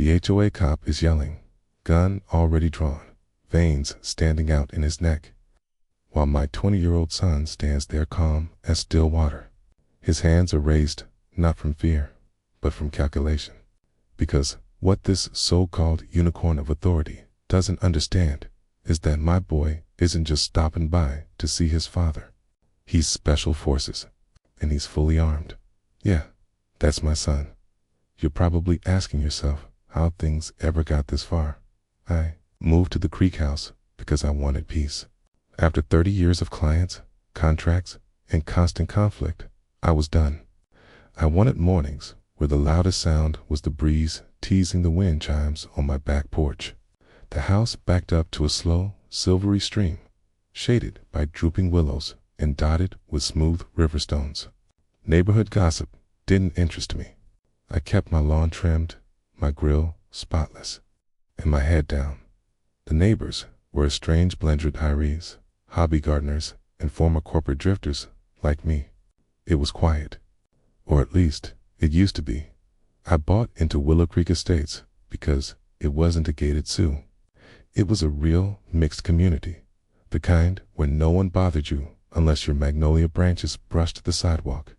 The HOA cop is yelling, gun already drawn, veins standing out in his neck, while my 20-year-old son stands there calm as still water. His hands are raised, not from fear, but from calculation. Because what this so-called unicorn of authority doesn't understand is that my boy isn't just stopping by to see his father. He's special forces, and he's fully armed. Yeah, that's my son. You're probably asking yourself how things ever got this far. I moved to the Creek House because I wanted peace. After 30 years of clients, contracts, and constant conflict, I was done. I wanted mornings where the loudest sound was the breeze teasing the wind chimes on my back porch. The house backed up to a slow, silvery stream, shaded by drooping willows and dotted with smooth riverstones. Neighborhood gossip didn't interest me. I kept my lawn trimmed, my grill spotless, and my head down. The neighbors were a strange blend of retirees, hobby gardeners, and former corporate drifters like me. It was quiet, or at least it used to be. I bought into Willow Creek Estates because it wasn't a gated zoo. It was a real mixed community, the kind where no one bothered you unless your magnolia branches brushed the sidewalk.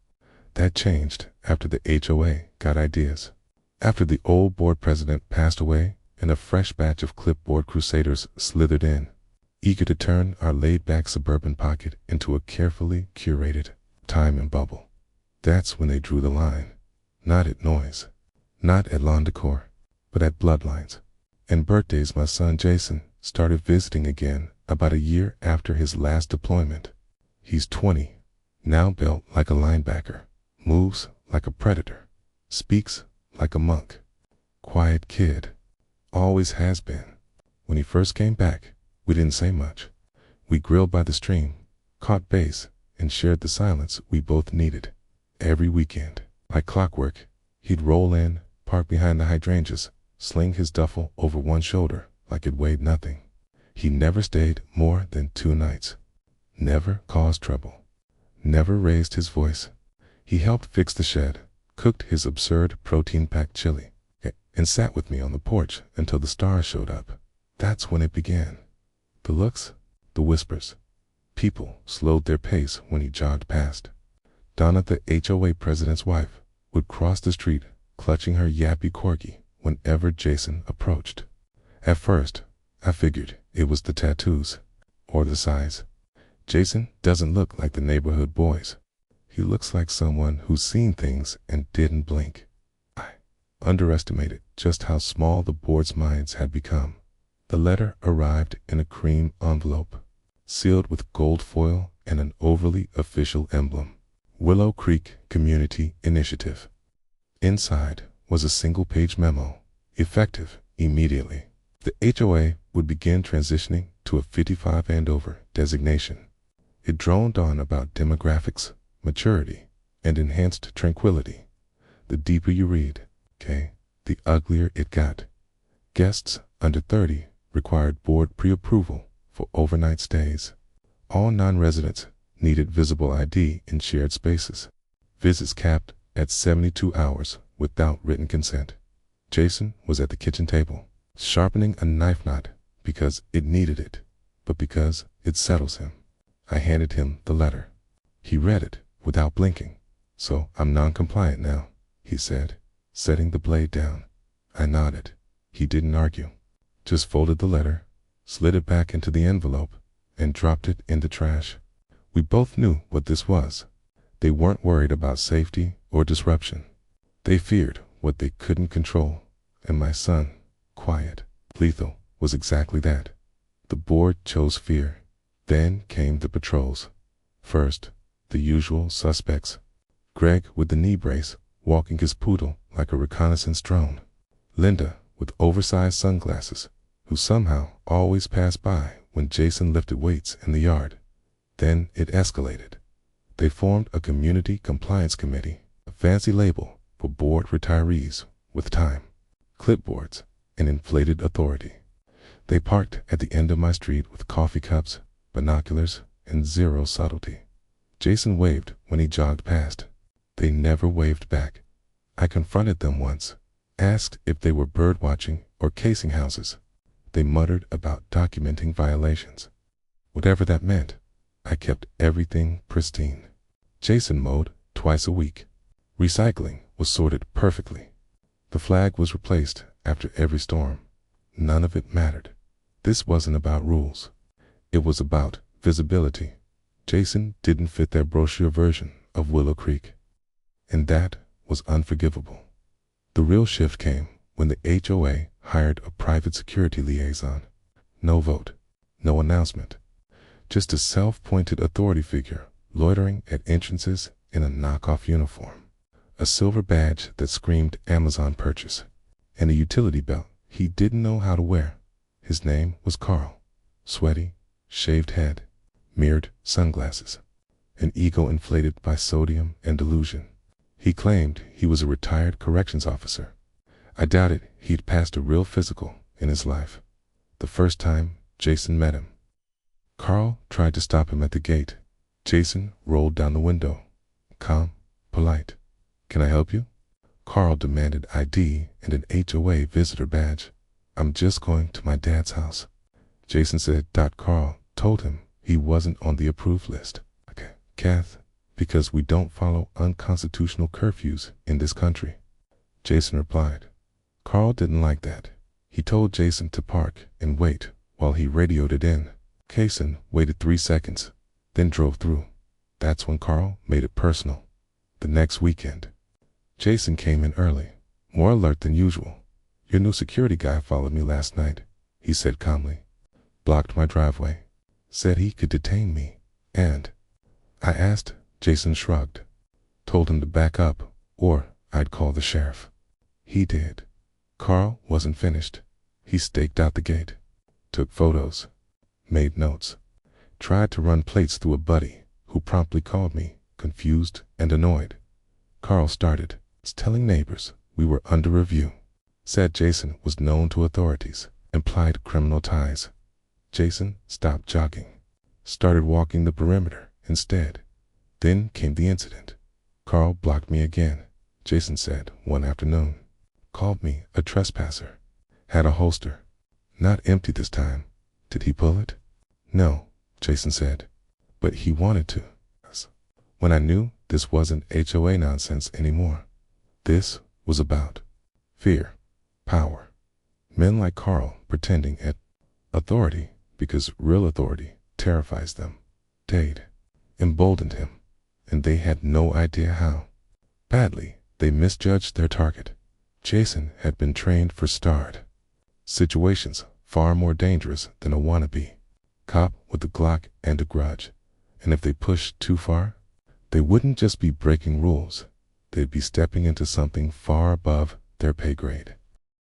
That changed after the HOA got ideas. After the old board president passed away and a fresh batch of clipboard crusaders slithered in, eager to turn our laid-back suburban pocket into a carefully curated time and bubble. That's when they drew the line. Not at noise, not at lawn decor, but at bloodlines. And birthdays. My son Jason started visiting again about a year after his last deployment. He's 20, now built like a linebacker, moves like a predator, speaks like a monk. Quiet kid, always has been. When he first came back, we didn't say much. We grilled by the stream, caught bass, and shared the silence we both needed. Every weekend, like clockwork, he'd roll in, park behind the hydrangeas, sling his duffel over one shoulder like it weighed nothing. He never stayed more than 2 nights. Never caused trouble. Never raised his voice. He helped fix the shed, cooked his absurd protein-packed chili, and sat with me on the porch until the stars showed up. That's when it began. The looks, the whispers. People slowed their pace when he jogged past. Donna, the HOA president's wife, would cross the street, clutching her yappy corgi whenever Jason approached. At first, I figured it was the tattoos, or the size. Jason doesn't look like the neighborhood boys. He looks like someone who's seen things and didn't blink. I underestimated just how small the board's minds had become. The letter arrived in a cream envelope, sealed with gold foil and an overly official emblem. Willow Creek Community Initiative. Inside was a single-page memo, effective immediately. The HOA would begin transitioning to a 55 and over designation. It droned on about demographics, maturity, and enhanced tranquility. The deeper you read, the uglier it got. Guests under 30 required board pre-approval for overnight stays. All non-residents needed visible ID in shared spaces. Visits capped at 72 hours without written consent. Jason was at the kitchen table, sharpening a knife knot because it needed it, but because it settles him. I handed him the letter. He read it without blinking. "So I'm non-compliant now," he said, setting the blade down. I nodded. He didn't argue, just folded the letter, slid it back into the envelope, and dropped it in the trash. We both knew what this was. They weren't worried about safety or disruption. They feared what they couldn't control, and my son, quiet, lethal, was exactly that. The board chose fear. Then came the patrols. First, the usual suspects. Greg with the knee brace, walking his poodle like a reconnaissance drone. Linda with oversized sunglasses, who somehow always passed by when Jason lifted weights in the yard. Then it escalated. They formed a community compliance committee, a fancy label for board retirees with time, clipboards, and inflated authority. They parked at the end of my street with coffee cups, binoculars, and zero subtlety. Jason waved when he jogged past. They never waved back. I confronted them once, asked if they were bird watching or casing houses. They muttered about documenting violations. Whatever that meant, I kept everything pristine. Jason mowed twice a week. Recycling was sorted perfectly. The flag was replaced after every storm. None of it mattered. This wasn't about rules. It was about visibility. Jason didn't fit their brochure version of Willow Creek. And that was unforgivable. The real shift came when the HOA hired a private security liaison. No vote, no announcement. Just a self-appointed authority figure loitering at entrances in a knockoff uniform. A silver badge that screamed Amazon purchase. And a utility belt he didn't know how to wear. His name was Carl. Sweaty, shaved head, mirrored sunglasses. An ego inflated by sodium and delusion. He claimed he was a retired corrections officer. I doubted he'd passed a real physical in his life. The first time Jason met him. Carl tried to stop him at the gate. Jason rolled down the window. Calm, polite. "Can I help you?" Carl demanded ID and an HOA visitor badge. "I'm just going to my dad's house." Jason said. Carl told him he wasn't on the approved list. "Okay, Kath, because we don't follow unconstitutional curfews in this country," Jason replied. Carl didn't like that. He told Jason to park and wait while he radioed it in. Jason waited 3 seconds, then drove through. That's when Carl made it personal. The next weekend, Jason came in early, more alert than usual. "Your new security guy followed me last night," he said calmly. "Blocked my driveway. Said he could detain me. And I asked." Jason shrugged. "Told him to back up or I'd call the sheriff." He did. Carl wasn't finished. He staked out the gate, took photos, made notes, tried to run plates through a buddy who promptly called me, confused and annoyed. Carl started telling neighbors we were under review. Said Jason was known to authorities, implied criminal ties. Jason stopped jogging, started walking the perimeter instead. Then came the incident. Carl blocked me again, Jason said one afternoon. Called me a trespasser. Had a holster. Not empty this time. Did he pull it? No, Jason said. But he wanted to. When I knew this wasn't HOA nonsense anymore. This was about fear, power. Men like Carl pretending at authority because real authority terrifies them. They'd emboldened him, and they had no idea how. Badly, they misjudged their target. Jason had been trained for starred situations far more dangerous than a wannabe cop with a Glock and a grudge. And if they pushed too far, they wouldn't just be breaking rules. They'd be stepping into something far above their pay grade.